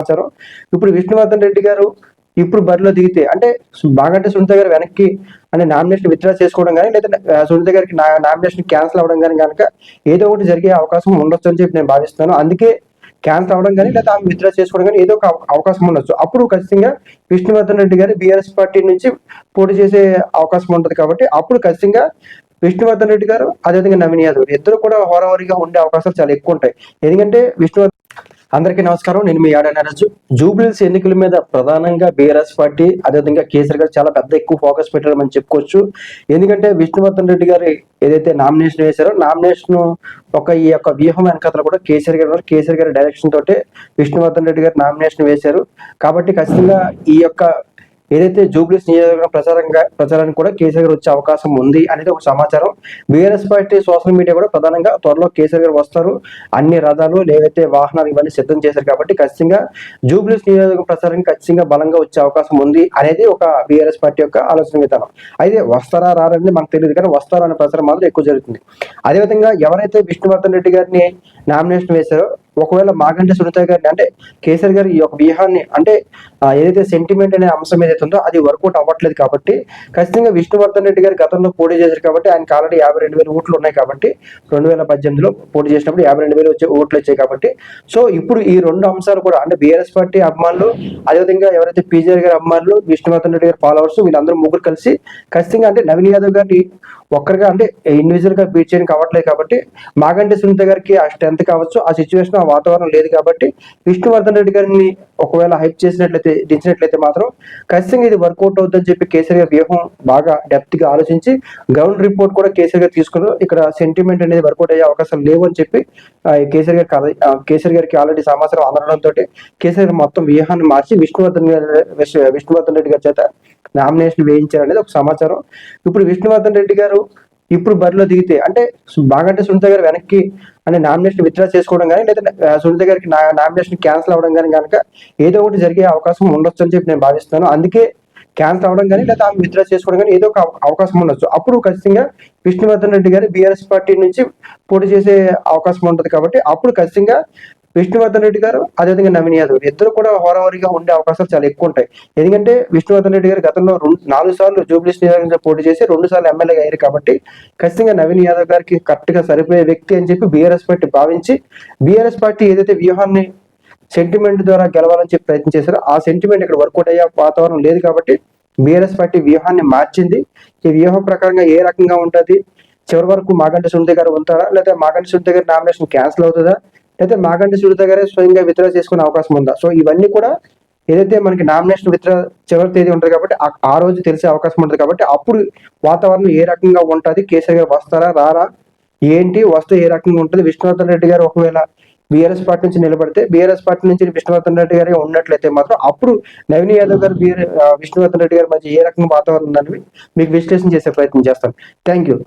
సమాచారం. ఇప్పుడు విష్ణువర్ధన్ రెడ్డి గారు ఇప్పుడు బరిలో దిగితే అంటే మాగంటి సునీత గారు వెనక్కి అంటే నామినేషన్ విత్డ్రా చేసుకోవడం కానీ లేదా సునీత గారికి నామినేషన్ క్యాన్సిల్ అవ్వడం కానీ కనుక ఏదో ఒకటి జరిగే అవకాశం ఉండొచ్చు అని చెప్పి నేను భావిస్తున్నాను. అందుకే క్యాన్సిల్ అవ్వడం కానీ లేదా ఆమె విత్డ్రా చేసుకోవడం కానీ ఏదో ఒక అవకాశం ఉండొచ్చు. అప్పుడు ఖచ్చితంగా విష్ణువర్ధన్ రెడ్డి గారు బీఆర్ఎస్ పార్టీ నుంచి పోటీ చేసే అవకాశం ఉంటుంది. కాబట్టి అప్పుడు ఖచ్చితంగా విష్ణువర్ధన్ రెడ్డి గారు అదేవిధంగా నవీన్ యాదవ్ ఇద్దరు కూడా హోరాహోరీగా ఉండే అవకాశాలు చాలా ఎక్కువ ఉంటాయి. ఎందుకంటే అందరికీ నమస్కారం. నేను మీ ఆడనరాజు. జూబ్లీహిల్స్ ఎన్నికల మీద ప్రధానంగా బీఆర్ఎస్ పార్టీ అదేవిధంగా కేసీఆర్ గారు చాలా పెద్ద ఎక్కువ ఫోకస్ పెట్టారని చెప్పుకోవచ్చు. ఎందుకంటే విష్ణువర్ధన్ రెడ్డి గారు ఏదైతే నామినేషన్ వేశారో నామినేషన్ ఈ యొక్క వ్యూహం వెనకాతలు కూడా కేసీఆర్ గారి డైరెక్షన్ తోటే విష్ణువర్ధన్ రెడ్డి గారు నామినేషన్ వేశారు. కాబట్టి ఖచ్చితంగా ఈ యొక్క ఏదైతే జూబ్లీహిల్స్ నియోజకవర్గం ప్రచారానికి కూడా కేసీఆర్ గారు వచ్చే అవకాశం ఉంది అనేది ఒక సమాచారం. బీఆర్ఎస్ పార్టీ సోషల్ మీడియా కూడా ప్రధానంగా త్వరలో కేసీఆర్ గారు వస్తారు, అన్ని రథాలు లేవైతే వాహనాలు ఇవన్నీ సిద్ధం చేశారు. కాబట్టి ఖచ్చితంగా జూబ్లీహిల్స్ నియోజకవర్గం ప్రచారానికి ఖచ్చితంగా బలంగా వచ్చే అవకాశం ఉంది అనేది ఒక బీఆర్ఎస్ పార్టీ యొక్క ఆలోచన విధానం. అయితే వస్తారా రారని మనకు తెలియదు, కానీ వస్తారా అనే ప్రచారం మాత్రం ఎక్కువ జరుగుతుంది. అదేవిధంగా ఎవరైతే విష్ణువర్ధన్ రెడ్డి గారిని నామినేషన్ వేశారో ఒకవేళ మాగంటి సునీత గారిని అంటే కేసీఆర్ గారి ఈ యొక్క వ్యూహాన్ని అంటే ఏదైతే సెంటిమెంట్ అనే అంశం ఏదైతే ఉందో అది వర్కౌట్ అవ్వట్లేదు. కాబట్టి ఖచ్చితంగా విష్ణువర్ధన్ రెడ్డి గారు గతంలో పోటీ చేశారు కాబట్టి ఆయనకి ఆల్రెడీ 52,000 ఓట్లు ఉన్నాయి. కాబట్టి 2018లో పోటీ చేసినప్పుడు 52,000 ఓట్లు వచ్చాయి. కాబట్టి సో ఇప్పుడు ఈ రెండు అంశాలు కూడా అంటే బీఆర్ఎస్ పార్టీ అభిమానులు అదేవిధంగా ఎవరైతే పీజీఆర్ గారి అభిమానులు విష్ణువర్ధన్ రెడ్డి గారి ఫాలోవర్స్ వీళ్ళందరూ ముగ్గురు కలిసి ఖచ్చితంగా అంటే నవీన్ యాదవ్ గారిని ఒక్కరిగా అంటే ఇండివిజువల్ గా బీట్ చేయడానికి అవ్వట్లేదు. కాబట్టి మాగంటి సునీత గారికి ఆ స్ట్రెంత్ కావచ్చు, ఆ సిచ్యువేషన్ ఆ వాతావరణం లేదు. కాబట్టి విష్ణువర్ధన్ రెడ్డి గారిని ఒకవేళ హైప్ దించినట్లయితే మాత్రం ఖచ్చితంగా ఇది వర్కౌట్ అవుతుందని చెప్పి కేసీఆర్ గారి వ్యూహం బాగా డెప్త్ గా ఆలోచించి గ్రౌండ్ రిపోర్ట్ కూడా కేసీఆర్ గారు తీసుకున్నారు. ఇక్కడ సెంటిమెంట్ అనేది వర్కౌట్ అయ్యే అవకాశం లేవు అని చెప్పి కేసీఆర్ గారికి ఆల్రెడీ సమాచారం అందడంతో కేసీఆర్ గారు మొత్తం వ్యూహాన్ని మార్చి విష్ణువర్ధన్ రెడ్డి గారి చేత నామినేషన్ వేయించారనేది ఒక సమాచారం. ఇప్పుడు విష్ణువర్ధన్ రెడ్డి గారు ఇప్పుడు బరిలో దిగితే అంటే మాగంటి సునీత గారు వెనక్కి అంటే నామినేషన్ విత్డ్రా చేసుకోవడం కానీ లేదా సునీత గారికి నామినేషన్ క్యాన్సిల్ అవ్వడం కానీ కనుక ఏదో ఒకటి జరిగే అవకాశం ఉండొచ్చు అని చెప్పి నేను భావిస్తున్నాను. అందుకే క్యాన్సిల్ అవ్వడం కానీ లేదా ఆమె విత్డ్రా చేసుకోవడం కానీ ఏదో ఒక అవకాశం ఉండొచ్చు. అప్పుడు ఖచ్చితంగా విష్ణువర్ధన్ రెడ్డి గారు బీఆర్ఎస్ పార్టీ నుంచి పోటీ చేసే అవకాశం ఉంటుంది. కాబట్టి అప్పుడు ఖచ్చితంగా విష్ణువర్ధన్ రెడ్డి గారు అదేవిధంగా నవీన్ యాదవ్ ఇద్దరు కూడా హోరాహోరీగా ఉండే అవకాశాలు చాలా ఎక్కువ ఉంటాయి. ఎందుకంటే విష్ణువర్ధన్ రెడ్డి గారు గతంలో 4 సార్లు జూబ్లీహిల్స్ నియోజకవర్గంలో పోటీ చేసి 2 సార్లు ఎమ్మెల్యేగా అయ్యారు. కాబట్టి ఖచ్చితంగా నవీన్ యాదవ్ గారికి కరెక్ట్ గా సరిపోయే వ్యక్తి అని చెప్పి బీఆర్ఎస్ పార్టీ భావించి బీఆర్ఎస్ పార్టీ ఏదైతే వ్యూహాన్ని సెంటిమెంట్ ద్వారా గెలవాలని చెప్పి ప్రయత్నం చేశారో ఆ సెంటిమెంట్ ఇక్కడ వర్కౌట్ అయ్యే వాతావరణం లేదు. కాబట్టి బీఆర్ఎస్ పార్టీ వ్యూహాన్ని మార్చింది. ఈ వ్యూహం ప్రకారంగా ఏ రకంగా ఉంటుంది, చివరి వరకు మాగంటి సునీత గారు ఉంటారా లేదా మాగంటి సునీత గారి నామినేషన్ క్యాన్సిల్ అవుతుందా అయితే మాగంటి సునీత గారే స్వయంగా విత్డ్రా చేసుకునే అవకాశం ఉందా? సో ఇవన్నీ కూడా ఏదైతే మనకి నామినేషన్ విత్డ్రా చివరి తేదీ ఉంటుంది కాబట్టి ఆ రోజు తెలిసే అవకాశం ఉంటుంది. కాబట్టి అప్పుడు వాతావరణం ఏ రకంగా ఉంటుంది, కేసీఆర్ గారు వస్తారా రారా ఏంటి, వస్తే ఏ రకంగా ఉంటుంది, విష్ణువర్ధన్ రెడ్డి గారు ఒకవేళ బీఆర్ఎస్ పార్టీ నుంచి నిలబడితే బీఆర్ఎస్ పార్టీ నుంచి విష్ణువర్ధన్ రెడ్డి గారు ఉన్నట్లయితే మాత్రం అప్పుడు నవీన్ యాదవ్ గారు విష్ణువర్ధన్ రెడ్డి గారి మధ్య ఏ రకంగా వాతావరణం ఉందని మీకు విశ్లేషణ చేసే ప్రయత్నం చేస్తాను. Thank you.